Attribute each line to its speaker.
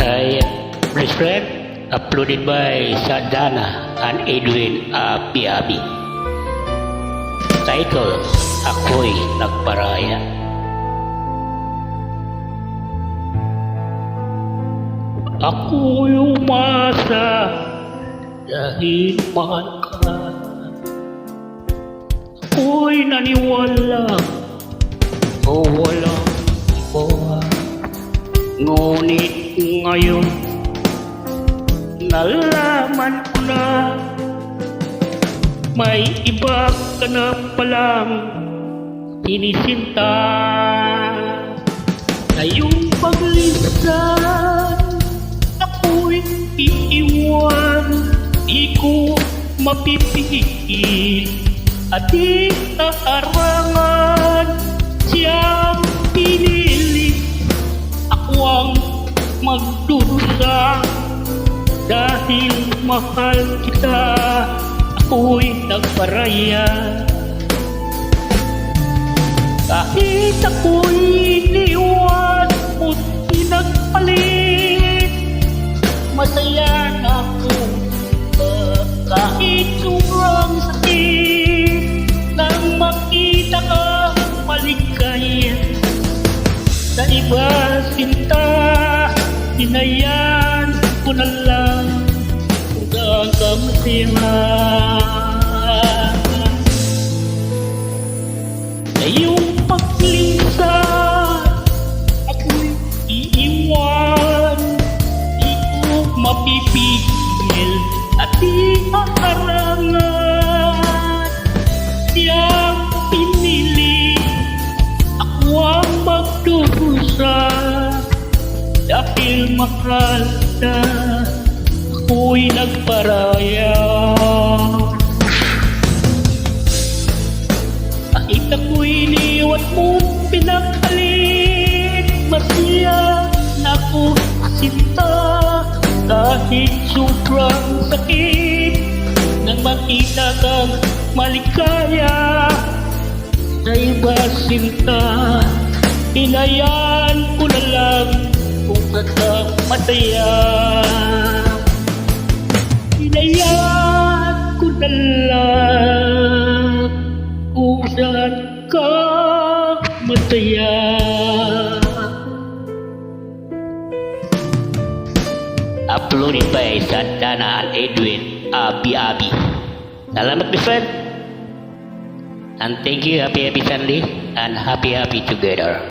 Speaker 1: I Respect, uploaded by Sadana and Edwin Abiabi. Title, Ako'y Nagparaya. Ako'y umasa dahil mahal ka. Ako'y naniwala o walang iba. Ngunit ngayon nalaman ko na may iba ka na palang sinisinta. Sa iyong paglisan ako'y iiwan, di ko mapipigil at di harangan. Siyang pinili, ako ang magdurusa. Dahil mahal kita, ako'y nagparaya. Kahit ako'y iniwan mo't pinagpalit, masaya na ako. Kahit sobrang sakit, nang makita ka maligaya. Sa iba sinta, hinayaan ko na lang hanggang kamasihan. Sa iyong paglisan ako'y iiwan, di ko mapipigil at di haharangan. Siyang pinili, ako ang magdurusa. Dahil mahal na, ako'y nagparaya. Kahit ako'y iniwan mo pinakalit, masaya na ako sinta. Kahit sobrang sakit, nang makita kang maligaya. Sa iba sinta, hinayaan ko na lang kung saan masaya. Hinayaan ko na lang kung saan ka masaya. Uploaded by Sadana and Edwin Abiabi. Salamat my friend. And thank you, happy Sunday and happy together.